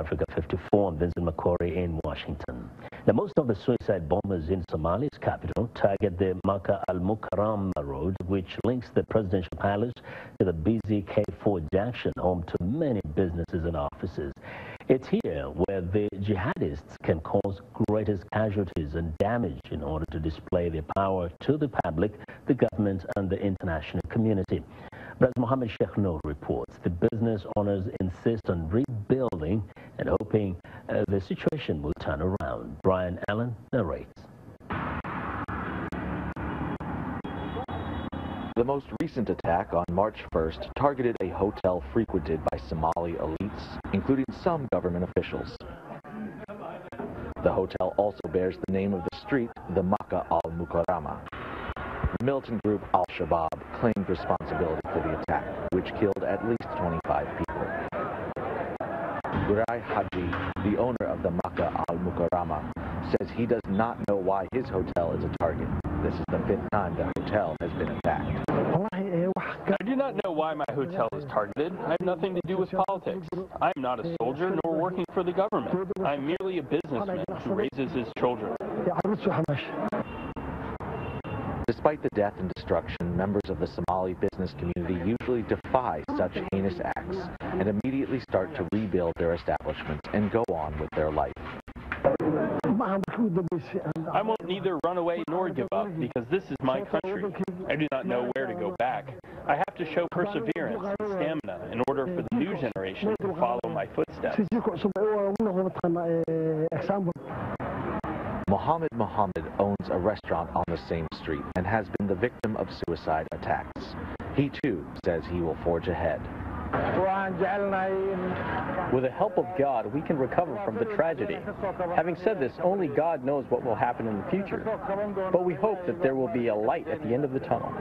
Africa 54. I'm Vincent McCory in Washington. Now, most of the suicide bombers in Somalia's capital target the Makkah al-Mukarram road, which links the presidential palace to the busy K4 junction, home to many businesses and offices. It's here where the jihadists can cause greatest casualties and damage in order to display their power to the public, the government, and the international community. But as Mohammed Sheikh Noor reports, the business owners insist on rebuilding and hoping the situation will turn around. Brian Allen narrates. The most recent attack on March 1st targeted a hotel frequented by Somali elites, including some government officials. The hotel also bears the name of the street, the Makkah al-Mukarrama. The militant group Al-Shabaab claimed responsibility for the attack, which killed at least 25 people. Idai Haji, the owner of the Makkah al-Mukarrama, says he does not know why his hotel is a target. This is the 5th time the hotel has been attacked. I do not know why my hotel is targeted. I have nothing to do with politics. I am not a soldier nor working for the government. I am merely a businessman who raises his children. Despite the death and destruction, members of the Somali business community usually defy such heinous acts and immediately start to rebuild their establishments and go on with their life. I won't neither run away nor give up because this is my country. I do not know where to go back. I have to show perseverance and stamina in order for the new generation to follow my footsteps. Mohammed owns a restaurant on the same street and has been the victim of suicide attacks. He too says he will forge ahead. With the help of God, we can recover from the tragedy. Having said this, only God knows what will happen in the future. But we hope that there will be a light at the end of the tunnel.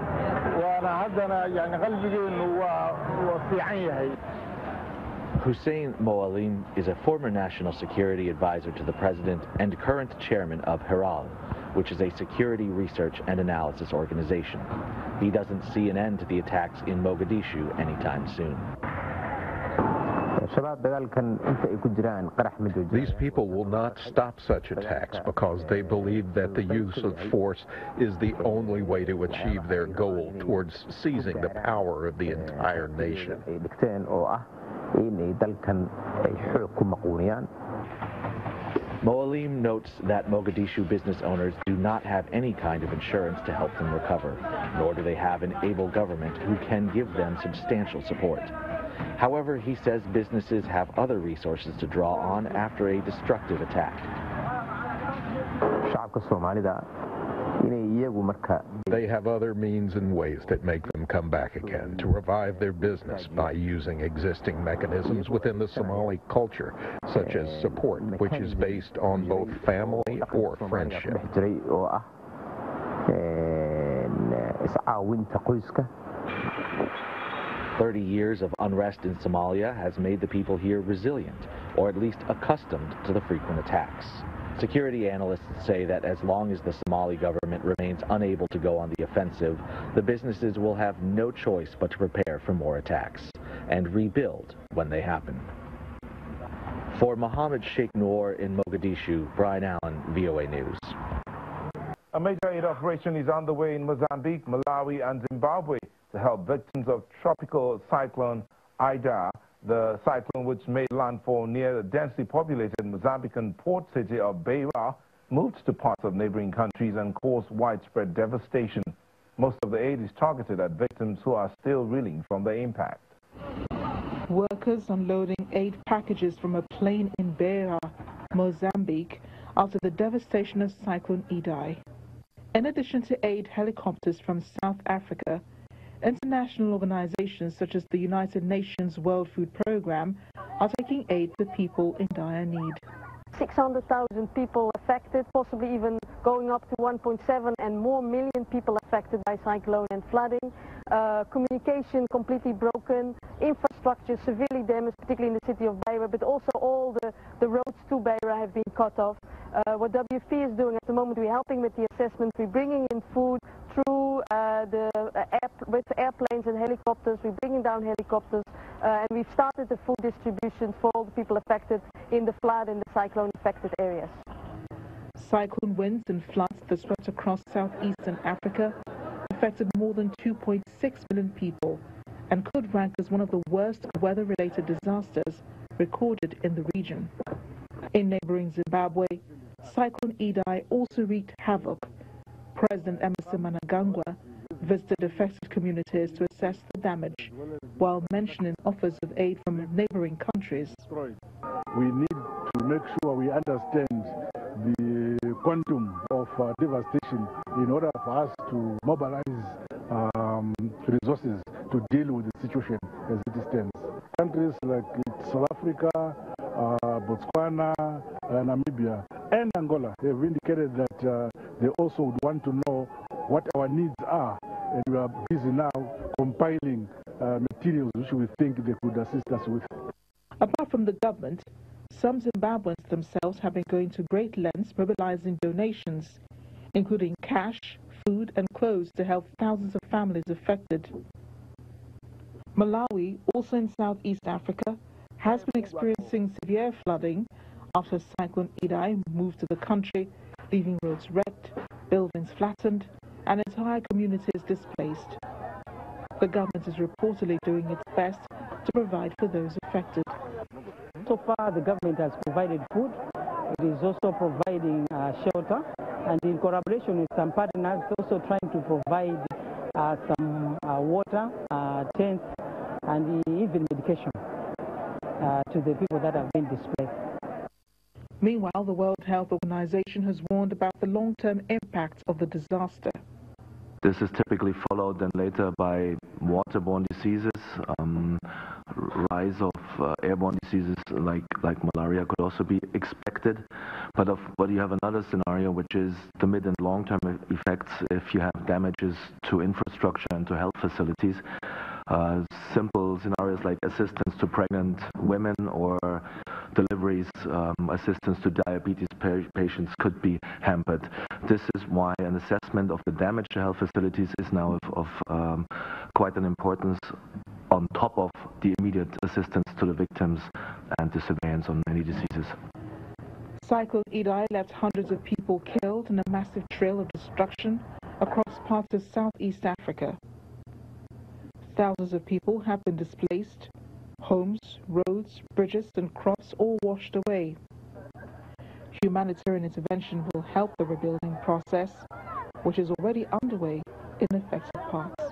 Hussein Moalim is a former national security advisor to the president and current chairman of Hiral, which is a security research and analysis organization. He doesn't see an end to the attacks in Mogadishu anytime soon. These people will not stop such attacks because they believe that the use of force is the only way to achieve their goal towards seizing the power of the entire nation. Moalim notes that Mogadishu business owners do not have any kind of insurance to help them recover, nor do they have an able government who can give them substantial support. However, he says businesses have other resources to draw on after a destructive attack. They have other means and ways that make them come back again to revive their business by using existing mechanisms within the Somali culture, such as support, which is based on both family or friendship. 30 years of unrest in Somalia has made the people here resilient, or at least accustomed to the frequent attacks. Security analysts say that as long as the Somali government remains unable to go on the offensive, the businesses will have no choice but to prepare for more attacks and rebuild when they happen. For Mohammed Sheikh Noor in Mogadishu, Brian Allen, VOA News. A major aid operation is underway in Mozambique, Malawi, and Zimbabwe to help victims of tropical cyclone Idai. The cyclone, which made landfall near the densely populated Mozambican port city of Beira, moved to parts of neighboring countries and caused widespread devastation. Most of the aid is targeted at victims who are still reeling from the impact. Workers unloading aid packages from a plane in Beira, Mozambique, after the devastation of Cyclone Idai. In addition to aid helicopters from South Africa, international organizations such as the United Nations World Food Programme are taking aid to people in dire need. 600,000 people affected, possibly even going up to 1.7 and more million people affected by cyclone and flooding. Communication completely broken, infrastructure severely damaged, particularly in the city of Beira, but also all the roads to Beira have been cut off. What WFP is doing at the moment, we're helping with the assessment, we're bringing in food through with airplanes and helicopters, we're bringing down helicopters and we've started the food distribution for all the people affected in the flood and the cyclone affected areas. Cyclone winds and floods that swept across southeastern Africa affected more than 2.6 million people and could rank as one of the worst weather-related disasters recorded in the region. In neighboring Zimbabwe, Cyclone Idai also wreaked havoc. President Emerson Mnangagwa visited affected communities to assess the damage, while mentioning offers of aid from neighboring countries. We need to make sure we understand the quantum of devastation in order for us to mobilize resources to deal with the situation as it stands. Countries like South Africa, Botswana, Namibia and Angola have indicated that they also would want to know what our needs are, and we are busy now compiling materials which we think they could assist us with. Apart from the government, some Zimbabweans themselves have been going to great lengths mobilizing donations, including cash, food and clothes to help thousands of families affected. Malawi, also in Southeast Africa, has been experiencing severe flooding after Cyclone Idai moved to the country, leaving roads wrecked, buildings flattened, and entire communities displaced. The government is reportedly doing its best to provide for those affected. So far, the government has provided food. It is also providing shelter, and in collaboration with some partners, also trying to provide some water, tents, and even medication to the people that have been displaced. Meanwhile, the World Health Organization has warned about the long-term impact of the disaster. This is typically followed then later by waterborne diseases. Rise of airborne diseases like malaria could also be expected. But you have another scenario, which is the mid and long-term effects if you have damages to infrastructure and to health facilities. Simple scenarios like assistance to pregnant women or deliveries, assistance to diabetes patients could be hampered. This is why an assessment of the damage to health facilities is now of quite an importance on top of the immediate assistance to the victims and the surveillance on many diseases. Cyclone Idai left hundreds of people killed in a massive trail of destruction across parts of Southeast Africa. Thousands of people have been displaced. Homes, roads, bridges and crops all washed away. Humanitarian intervention will help the rebuilding process, which is already underway in affected parts.